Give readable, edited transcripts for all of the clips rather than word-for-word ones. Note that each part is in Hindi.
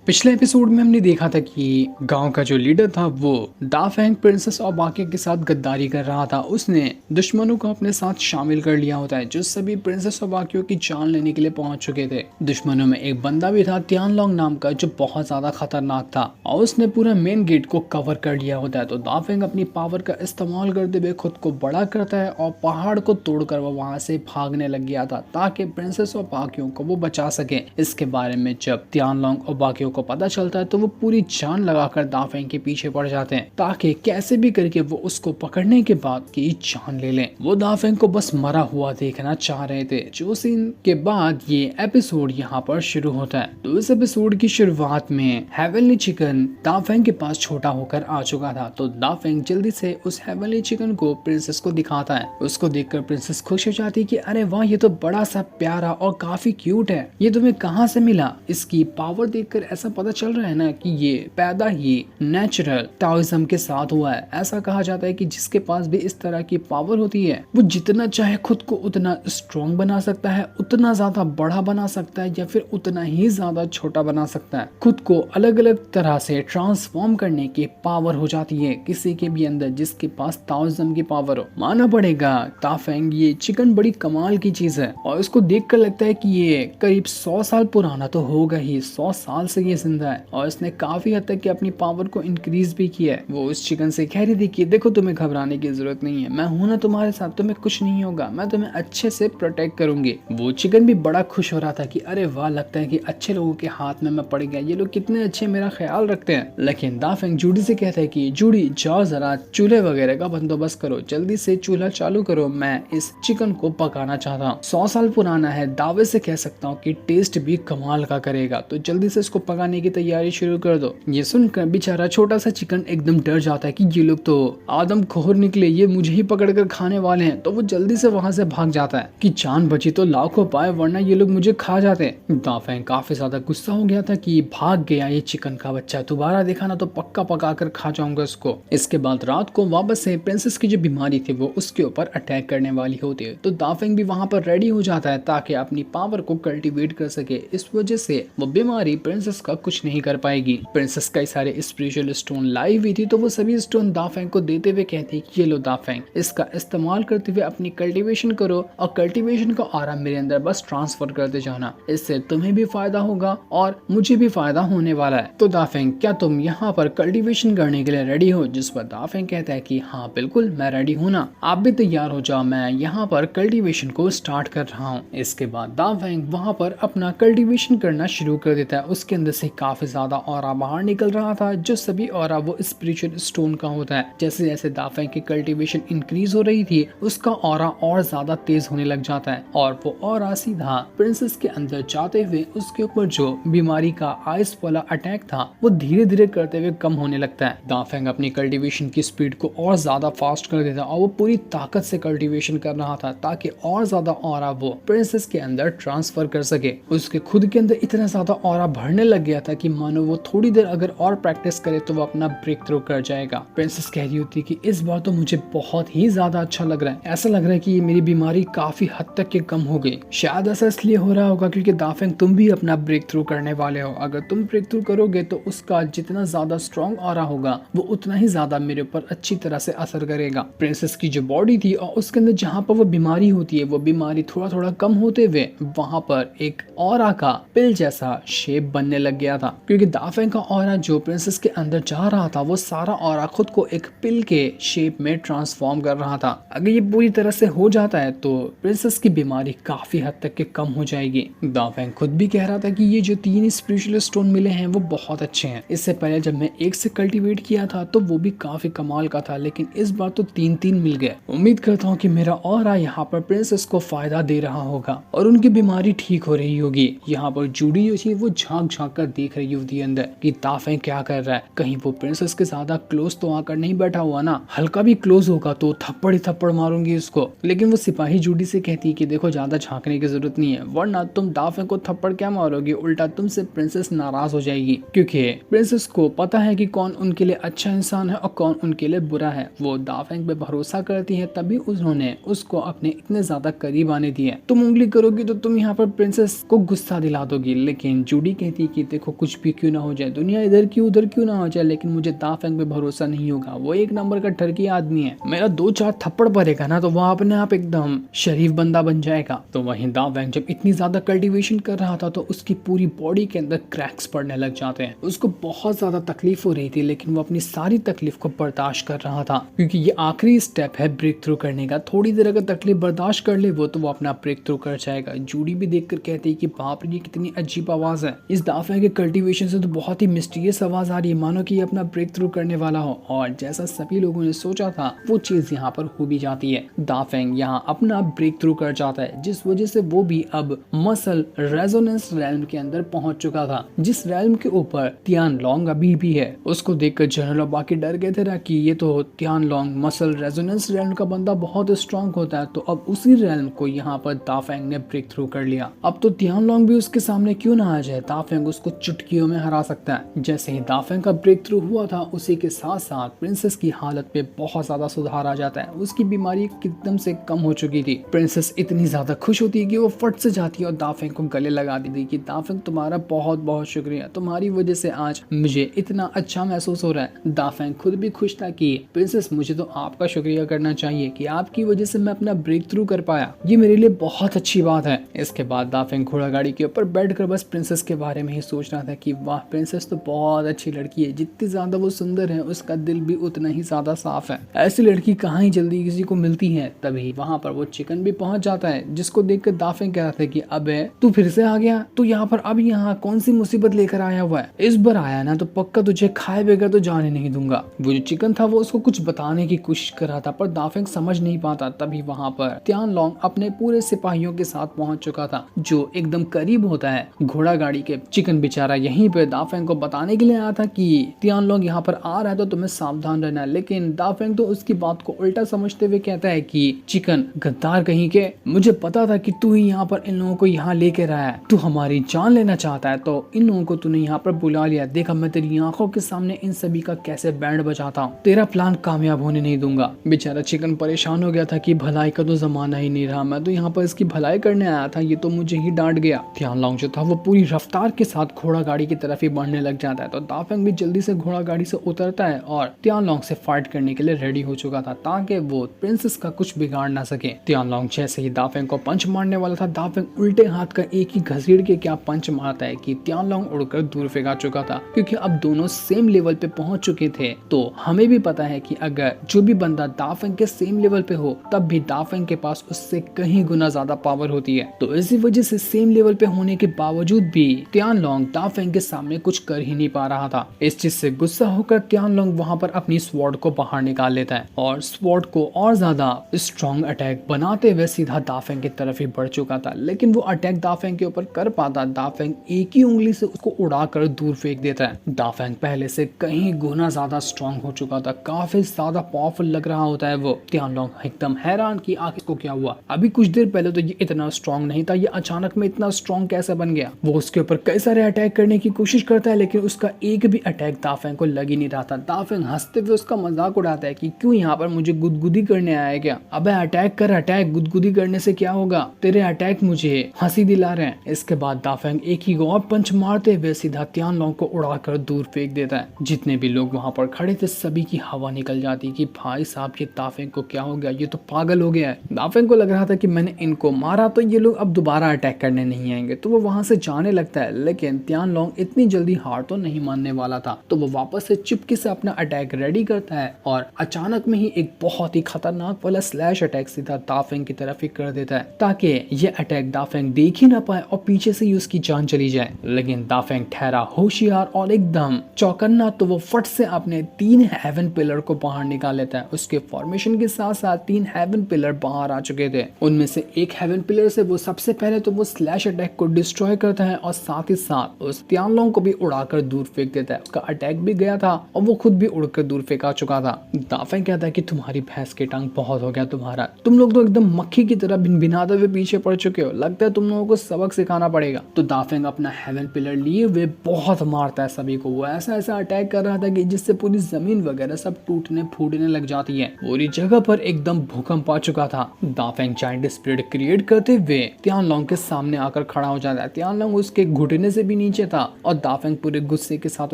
पिछले एपिसोड में हमने देखा था कि गांव का जो लीडर था वो दा फेंग प्रिंसेस और बाकी के साथ गद्दारी कर रहा था। उसने दुश्मनों को अपने साथ शामिल कर लिया होता है जो सभी प्रिंसेस और बाकियों की जान लेने के लिए पहुंच चुके थे। दुश्मनों में एक बंदा भी था तियानलोंग नाम का जो बहुत ज्यादा खतरनाक था और उसने पूरा मेन गेट को कवर कर लिया होता है। तो दा फेंग अपनी पावर का इस्तेमाल करते हुए खुद को बड़ा करता है और पहाड़ को तोड़कर वो वहां से भागने लग गया था ताकि प्रिंसेस और बाकियों को वो बचा सके। इसके बारे में जब तियानलोंग और बाकियों को पता चलता है तो वो पूरी जान लगाकर दा फेंग के पीछे पड़ जाते हैं ताकि कैसे भी करके वो उसको पकड़ने के बाद की जान ले लें। वो दा फेंग को बस मरा हुआ देखना चाह रहे थे। जो सीन के बाद ये एपिसोड यहाँ पर शुरू होता है। तो इस एपिसोड की शुरुआत में हेवनली चिकन दा फेंग के पास छोटा होकर आ चुका था। तो दा फेंग जल्दी से उस हेवनली चिकन को प्रिंसेस को दिखाता है। उसको देखकर प्रिंसेस खुश हो जाती है कि अरे वाह, ये तो बड़ा सा प्यारा और काफी क्यूट है, ये तुम्हें कहाँ से मिला। इसकी पावर देखकर ऐसा पता चल रहा है ना कि ये पैदा ही नेचुरल ताओइज्म के साथ हुआ है। ऐसा कहा जाता है कि जिसके पास भी इस तरह की पावर होती है वो जितना चाहे खुद को उतना स्ट्रॉन्ग बना सकता है, उतना ज्यादा बड़ा बना सकता है या फिर उतना ही ज्यादा छोटा बना सकता है। खुद को अलग अलग तरह से ट्रांसफॉर्म करने की पावर हो जाती है किसी के भी अंदर जिसके पास ताओइज्म की पावर हो। मानना पड़ेगा दा फेंग ये चिकन बड़ी कमाल की चीज है और इसको देखकर लगता है कि ये करीब 100 साल पुराना तो होगा ही। 100 साल से ये जिंदा है और इसने काफी हद तक की अपनी पावर को इंक्रीज भी किया है। वो उस चिकन से कह रही थी कि देखो, तुम्हें घबराने की जरूरत नहीं है, मैं हूं ना तुम्हारे साथ, तुम्हें कुछ नहीं होगा, मैं तुम्हें अच्छे से प्रोटेक्ट करूंगी। वो चिकन भी बड़ा खुश हो रहा था कि अरे वाह, लगता है कि अच्छे लोगों के हाथ में मैं पड़ गया, ये लोग कितने अच्छे मेरा ख्याल रखते हैं। लेकिन दा फेंग जूडी से कहता है कि जूडी जाओ जरा चूल्हे वगैरह का बंदोबस्त करो, जल्दी से चूल्हा चालू करो, मैं इस चिकन को पकाना चाहता हूँ। 100 साल पुराना है, दावे से कह सकता हूँ कि टेस्ट भी कमाल का करेगा, तो जल्दी से इसको पकाने की तैयारी शुरू कर दो। ये सुनकर बेचारा छोटा सा चिकन एकदम डर जाता है कि ये लोग तो आदम खोर निकले, ये मुझे ही पकड़कर खाने वाले हैं। तो वो जल्दी से वहां से भाग जाता है कि जान बची तो लाखों पाए, वरना ये लोग मुझे खा जाते। दा फेंग काफी ज्यादा गुस्सा हो गया था कि भाग गया ये चिकन का बच्चा, दोबारा देखा ना तो पक्का पका कर खा जाऊंगा इसको। इसके बाद रात को वापस से प्रिंसेस की जो बीमारी थी वो उसके ऊपर अटैक करने वाली होती है। तो दा फेंग भी वहां पर रेडी हो जाता है ताकि अपनी पावर को कल्टीवेट कर सके। इस वजह से वो बीमारी प्रिंसेस का कुछ नहीं कर पाएगी। प्रिंसेस कई सारे स्पिरिचुअल स्टोन लाई हुई थी तो वो सभी स्टोन दा फेंग को देते हुए कहती है कि ये लो दा फेंग, इसका इस्तेमाल करते हुए अपनी कल्टीवेशन करो और कल्टीवेशन का आराम मेरे अंदर बस ट्रांसफर करते जाना, इससे तुम्हें भी फायदा होगा और मुझे भी फायदा होने वाला है। तो दा फेंग, क्या तुम यहाँ पर कल्टीवेशन करने के लिए रेडी हो? जिस पर दा फेंग कहता है कि हाँ बिल्कुल, मैं रेडी हूँ ना, आप भी तैयार हो जाओ, मैं यहाँ पर कल्टीवेशन को स्टार्ट कर रहा हूँ। इसके बाद दा फेंग वहाँ पर अपना कल्टीवेशन करना शुरू कर देता है। उसके अंदर से काफी ज्यादा ऑरा बाहर निकल रहा था, जो सभी ऑरा वो स्पिरिचुअल स्टोन का होता है। जैसे जैसे दा फेंग की कल्टीवेशन इंक्रीज हो रही थी उसका ऑरा और ज्यादा तेज होने लग जाता है और वो ऑरा सीधा प्रिंसेस के अंदर जाते हुए उसके ऊपर जो बीमारी का आइस वाला अटैक था वो धीरे धीरे करते हुए कम होने लगता है। दा फेंग अपनी कल्टीवेशन की स्पीड को और ज्यादा फास्ट कर देता और वो पूरी ताकत से कल्टीवेशन कर रहा था ताकि और ज्यादा ऑरा वो प्रिंसेस के अंदर ट्रांसफर कर सके। उसके खुद के अंदर इतना ज्यादा ऑरा भरने लग गया था कि मानो वो थोड़ी देर अगर और प्रैक्टिस करे तो वो अपना ब्रेक थ्रू कर जाएगा। प्रिंसेस कह रही होती कि इस बार तो मुझे बहुत ही ज्यादा अच्छा लग रहा है, ऐसा लग रहा है कि ये मेरी बीमारी काफी हद तक के कम हो गई। शायद ऐसा इसलिए हो रहा होगा क्योंकि दा फेंग तुम भी अपना ब्रेक थ्रू करने वाले हो। अगर तुम ब्रेक थ्रू करोगे तो उसका जितना ज्यादा स्ट्रॉन्ग ऑरा होगा वो उतना ही ज्यादा मेरे ऊपर अच्छी तरह से असर करेगा। प्रिंसेस की जो बॉडी थी और उसके अंदर जहाँ पर वो बीमारी होती है वो बीमारी थोड़ा थोड़ा कम होते हुए वहां पर एक ऑरा का पिल जैसा शेप बनने लग गया था, क्योंकि दा फेंग का ऑरा जो प्रिंसेस के अंदर जा रहा था वो सारा ऑरा खुद को एक पिल के शेप में ट्रांसफॉर्म कर रहा था। अगर ये पूरी तरह से हो जाता है तो प्रिंसेस की बीमारी काफी हद तक के कम हो जाएगी। दा फेंग खुद भी कह रहा था कि ये जो 3 स्पिरिचुअल स्टोन मिले हैं वो बहुत अच्छे हैं। इससे पहले जब मैं एक से कल्टीवेट किया था तो वो भी काफी कमाल का था, लेकिन इस बार तो 3 मिल गए। उम्मीद करता हूँ कि मेरा ऑरा यहाँ पर प्रिंसेस को फायदा दे रहा होगा और उनकी बीमारी ठीक हो रही होगी। यहाँ पर जूडी जो थी वो झांक झांक कर देख रही होती है अंदर कि दा फेंग क्या कर रहा है, कहीं वो प्रिंसेस के ज्यादा क्लोज तो आकर नहीं बैठा हुआ ना, हल्का भी क्लोज होगा तो थप्पड़ ही थप्पड़ मारूंगी इसको। लेकिन वो सिपाही जूडी से कहती है कि देखो, ज्यादा झांकने की जरूरत नहीं है, वरना तुम दा फेंग को थप्पड़ क्या मारोगे, उल्टा तुमसे प्रिंसेस नाराज हो जाएगी, क्योंकि प्रिंसेस को पता है कि कौन उनके लिए अच्छा इंसान है और कौन उनके लिए बुरा है। वो दा फेंग पे भरोसा करती है, तभी उन्होंने उसको अपने इतने ज्यादा करीब आने दिए। तुम उंगली करोगी तो तुम यहाँ पर प्रिंसेस को गुस्सा दिला दोगी। लेकिन जूडी कहती है कि देखो कुछ भी क्यों ना हो जाए, दुनिया इधर की उधर क्यों ना हो जाए, लेकिन मुझे दाफेंग पे भरोसा नहीं होगा। वो एक नंबर का ठरकी आदमी है, मेरा 2-4 थप्पड़ पड़ेगा ना तो वो अपने आप एकदम शरीफ बंदा बन जाएगा। तो वहीं दाफेंग जब इतनी ज्यादा कल्टीवेशन कर रहा था तो उसकी पूरी बॉडी के अंदर क्रैक्स पड़ने लग जाते हैं। उसको बहुत ज्यादा तकलीफ हो रही थी, लेकिन वो अपनी सारी तकलीफ को बर्दाश्त कर रहा था, क्योंकि ये आखिरी स्टेप है ब्रेक थ्रू करने का। थोड़ी देर अगर तकलीफ बर्दाश्त कर ले वो तो वो अपना ब्रेक थ्रू कर जाएगा। जूडी भी देखकर कहती है कि बाप रे ये कितनी अजीब आवाज है, इस दाफेंग के कल्टीवेशन से तो बहुत ही मिस्टीरियस आवाज आ रही है, मानो कि ये अपना ब्रेक थ्रू करने वाला हो। और जैसा सभी लोगों ने सोचा था वो चीज यहाँ पर हो भी जाती है। दाफेंग यहाँ अपना ब्रेक थ्रू कर जाता है, जिस वजह से वो भी अब मसल रेजोनेंस रेल्म के अंदर पहुंच चुका था, जिस रेल्म के ऊपर तियान लॉन्ग अभी भी है। उसको देखकर जनरल और बाकी डर गए थे कि ये तो Tian long muscle resonance realm का बंदा बहुत स्ट्रॉन्ग होता है। तो अब उसी रेल्म को यहाँ पर दाफेंग ने ब्रेक थ्रू कर लिया। अब तो तियान लॉन्ग भी उसके सामने क्यों ना आ जाए, दाफेंग उसको चुटकियों में हरा सकता है। जैसे ही दाफेंग का ब्रेक थ्रू हुआ था उसी के साथ साथ प्रिंसेस की हालत पे बहुत ज्यादा सुधार आ जाता है। उसकी बीमारी एकदम से कम हो चुकी थी। प्रिंसेस इतनी ज्यादा खुश होती है कि वो फट से जाती है और दाफेंग को गले लगा दी थी कि दाफेंग तुम्हारा बहुत बहुत शुक्रिया, तुम्हारी वजह से आज मुझे इतना अच्छा महसूस हो रहा है। दाफेंग खुद भी खुश था कि प्रिंसेस मुझे तो आपका शुक्रिया करना चाहिए कि आपकी वजह से मैं अपना ब्रेक थ्रू कर पाया, ये मेरे लिए बहुत अच्छी बात है। इसके बाद दाफेंग घोड़ा गाड़ी के ऊपर बैठकर बस प्रिंसेस के बारे में ही सोच रहा था कि वाह प्रिंसेस तो बहुत अच्छी लड़की है, जितनी ज्यादा वो सुंदर है उसका दिल भी उतना ही ज्यादा साफ है। ऐसी लड़की कहाँ ही जल्दी किसी को मिलती है। तभी वहां पर वो चिकन भी पहुंच जाता है, जिसको देखकर दाफेंग कह रहा था कि अबे तू फिर से आ गया, तू यहाँ पर अब यहाँ कौन सी मुसीबत लेकर आया हुआ है, इस बार आया ना तो पक्का तुझे खाए बगैर तो जाने नहीं दूंगा। वो जो चिकन था वो उसको कुछ बताने की कोशिश कर रहा था, पर दाफेंग समझ नहीं पाता। तभी वहां पर तियान लॉन्ग अपने पूरे सिपाहियों के साथ पहुंच चुका था, जो एकदम करीब होता है घोड़ा गाड़ी के। चिकन बेचारा यहीं पे दाफेंग को बताने के लिए आया था कि तियान लॉन्ग यहाँ पर आ रहा है तो तुम्हें सावधान रहना है, लेकिन दाफेंग तो उसकी बात को उल्टा समझते हुए कहता है कि चिकन गद्दार कहीं के, मुझे पता था कि तू ही यहाँ पर इन लोगों को यहाँ लेकर आया है, तू हमारी जान लेना चाहता है तो इन लोगों को तूने यहाँ पर बुला लिया। देखा मैं तेरी आंखों के सामने इन सभी का कैसे बैंड बजाता हूँ, तेरा प्लान कामयाब होने नहीं दूंगा। बेचारा चिकन परेशान हो गया था कि भलाई का तो जमाना ही नहीं रहा, मैं तो यहाँ पर इसकी भलाई करने आया था, ये तो मुझे ही डांट गया। तियान लॉन्ग जो था वो पूरी रफ्तार के साथ घोड़ा गाड़ी की तरफ ही बढ़ने लग जाता है। तो दाफेंग भी जल्दी से घोड़ा गाड़ी से उतरता है और तियान लॉन्ग से फाइट करने के लिए रेडी हो चुका था, ताकि वो प्रिंसेस का कुछ बिगाड़ ना सके। तियान लॉन्ग जैसे ही दाफेंग को पंच मारने वाला था, दाफेंग उल्टे हाथ का एक ही घसीट के क्या पंच मारता है कि तियान लॉन्ग उड़कर दूर फेंका चुका था। क्योंकि अब दोनों सेम लेवल पे पहुंच चुके थे, तो हमें भी पता है कि अगर जो भी बंदा दाफेंग के सेम लेवल पे हो तब भी दाफेंग के पास उससे कहीं गुना ज्यादा पावर होती है। तो इसी वजह से सेम लेवल पे होने के बावजूद भी तियान लॉन्ग दाफेंग के सामने कुछ कर ही नहीं पा रहा था। इस चीज से गुस्सा होकर तियान लॉन्ग वहां पर अपनी स्वॉर्ड को बाहर निकाल लेता है और स्वॉर्ड को और ज्यादा स्ट्रॉन्ग अटैक बनाते हुए सीधा दाफेंग की तरफ ही बढ़ चुका था। लेकिन वो अटैक दाफेंग के ऊपर कर पाता, दाफेंग एक ही उंगली से उसको उड़ाकर दूर फेंक देता है। दाफेंग पहले से कहीं गुना ज्यादा स्ट्रॉन्ग हो चुका था, काफी ज्यादा पावरफुल लग रहा होता है वो। तियान लॉन्ग एकदम हैरान कि आखिर इसको क्या हुआ, अभी कुछ देर पहले तो ये इतना स्ट्रॉन्ग नहीं था, ये अचानक में इतना स्ट्रॉन्ग कैसे बन गया। वो उसके ऊपर कई सारे अटैक करने की कोशिश करता है, लेकिन उसका एक भी अटैक दाफेंग को लग ही नहीं रहा था। दाफेंग हंसते हुए उसका मजाक उड़ाता है कि क्यों यहाँ पर मुझे गुदगुदी करने आया क्या, अबे अटैक कर, अटैक, गुदगुदी करने से क्या होगा, तेरे अटैक मुझे हंसी दिला रहे हैं। इसके बाद दाफेंग एक ही और पंच मारते हुए सीधा तियान लॉन्ग को उड़ाकर दूर फेंक देता है। जितने भी लोग वहां पर खड़े थे सभी की हवा निकल जाती कि भाई साहब ये दाफेंग को क्या हो गया, ये तो पागल हो गया है। दाफेंग को लग रहा था कि मैंने इनको मारा तो ये लोग अब दोबारा अटैक करने नहीं आएंगे, तो वो वहां से जाने लगता है। लेकिन तियान लॉन्ग इतनी जल्दी हार तो नहीं मानने वाला था, तो वो वापस से चुपके से अपना अटैक रेडी करता है और अचानक में ही एक बहुत ही खतरनाक वाला स्लैश अटैक सीधा दाफेंग की तरफ ही कर देता है, ताकि ये अटैक दाफेंग देख ही ना पाए और पीछे से ही उसकी जान चली जाए। लेकिन दाफेंग ठहरा होशियार और एकदम चौकन्ना, तो वो फट से अपने 3 हेवन पिलर को बाहर निकाल लेता है। उसके फॉर्मेशन के साथ साथ 3 हेवन पिलर बाहर आ चुके थे। उनमें से एक हेवन पिलर से वो सबसे पहले तो वो स्लैश अटैक को डिस्ट्रॉय करता है और साथ ही साथ उस तियान लॉन्ग को भी उड़ाकर दूर फेंक देता है। उसका अटैक भी गया था और वो खुद भी उड़कर दूर फेंका चुका था। दाफेंग कहता है कि तुम्हारी भैंस की टांग बहुत हो गया तुम्हारा, तुम लोग तो एकदम मक्खी की तरह भिनभिनाते हुए पीछे पड़ चुके हो, लगता है तुम लोगों को सबक सिखाना पड़ेगा। तो दाफेंग अपना हेवन पिलर लिए हुए बहुत मारता है सभी को। वो ऐसा ऐसा अटैक कर रहा था कि जिससे पूरी जमीन वगैरह सब टूटने फूटने लग जाती है। पूरी जगह पर एकदम भूकंप आ चुका था। दाफेंग जायंट स्प्रिट क्रिएट करते हुए तियान लॉन्ग के सामने आकर खड़ा हो जाता है। तियान लॉन्ग उसके घुटने से भी नीचे था और दाफेंग पूरे गुस्से के साथ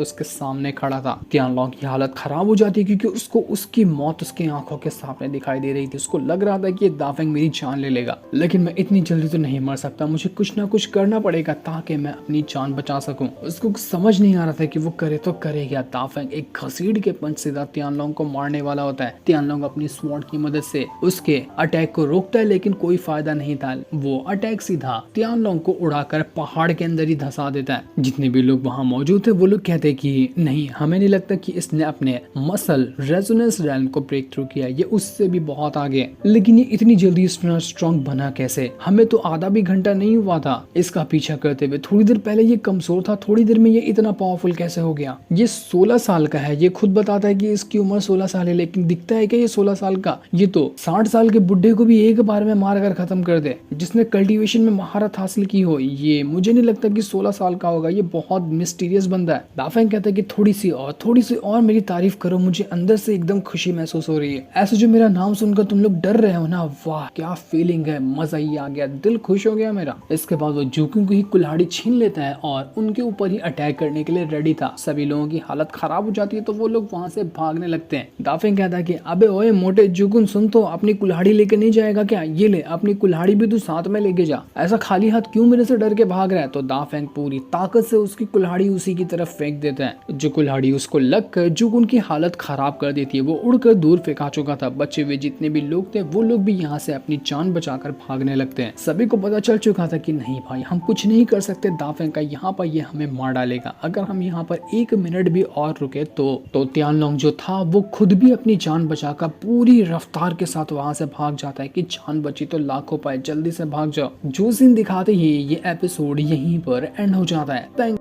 उसके सामने खड़ा था। तियानलोंग की हालत खराब हो जाती क्योंकि उसको उसकी मौत उसकी आंखों के सामने दिखाई दे रही थी। उसको लग रहा था कि ये दाफेंग मेरी जान ले लेगा, लेकिन मैं इतनी जल्दी तो नहीं मर सकता, मुझे कुछ ना कुछ करना पड़ेगा ताकि मैं अपनी जान बचा सकूं। उसको समझ नहीं आ रहा था कि वो करे तो करे क्या। दाफेंग एक घसीट के पंच सीधा तियानलोंग को मारने वाला होता है। तियानलोंग अपनी स्वॉर्ड की मदद से उसके अटैक को रोकता है, लेकिन कोई फायदा नहीं था। वो अटैक सीधा तियानलोंग को उड़ाकर पहाड़ के अंदर ही धंसा देता है। जितने भी लोग वहां मौजूद थे वो लोग कहते हैं कि नहीं, हमें नहीं लगता कि इसने अपने मसल रेजोनेंस रैम को ब्रेक थ्रू किया, ये उससे भी बहुत आगे। लेकिन ये इतनी जल्दी स्ट्रॉन्ग बना कैसे? हमें तो आधा भी घंटा नहीं हुआ था इसका पीछा करते हुए। थोड़ी देर पहले ये कमजोर था, थोड़ी देर में ये इतना पावरफुल कैसे हो गया? ये 16 साल का है, ये खुद बताता है कि इसकी उम्र 16 साल है, लेकिन दिखता है कि ये 16 साल का। ये तो 60 साल के बुढ़े को भी एक बार में मार कर खत्म कर दे, जिसने कल्टीवेशन में महारत हासिल की हो। ये मुझे नहीं लगता कि 16 साल का होगा, ये बहुत मिस्टीरियस बंदा है। दाफेंग कहता है कि थोड़ी सी और मेरी तारीफ करो, मुझे अंदर से एकदम खुशी महसूस हो रही है। ऐसे जो मेरा नाम सुनकर तुम लोग डर रहे हो ना, वाह क्या फीलिंग है, मजा ही आ गया, दिल खुश हो गया मेरा। इसके बाद वो जुकुन को ही कुल्हाड़ी छीन लेता है और उनके ऊपर ही अटैक करने के लिए रेडी था। सभी लोगों की हालत खराब हो जाती है तो वो लोग वहां से भागने लगते हैं। दाफेंग कहता है कि अबे ओए मोटे जुकुन, सुन तो, अपनी कुल्हाड़ी लेके नहीं जाएगा क्या? ये ले, अपनी कुल्हाड़ी भी तू साथ में लेके जा, ऐसा खाली हाथ क्यों मेरे से डर के भाग रहा है? तो दाफेंग पूरी ताकत से उसकी कुल्हाड़ी उसी की तरफ फेंक देता है। जो कुल्हाड़ी उसको लगकर जुकुन की हालत खराब कर देती है। वो उड़कर दूर फेंका चुका था। बचे हुए जितने भी लोग थे वो लोग भी यहाँ से अपनी जान बचाकर भागने लगते हैं। सभी को पता चल चुका था कि नहीं भाई, हम कुछ नहीं कर सकते, दाफेंग का यहाँ पर ये हमें मार डालेगा। अगर हम यहाँ पर 1 मिनट भी और रुके तो तियानलोंग जो था वो खुद भी अपनी जान बचाकर पूरी रफ्तार के साथ वहां से भाग जाता है कि जान बची तो लाखों पाए, जल्दी से भाग जाओ। जो सीन दिखाते ही ये एपिसोड यहीं पर एंड हो जाता है।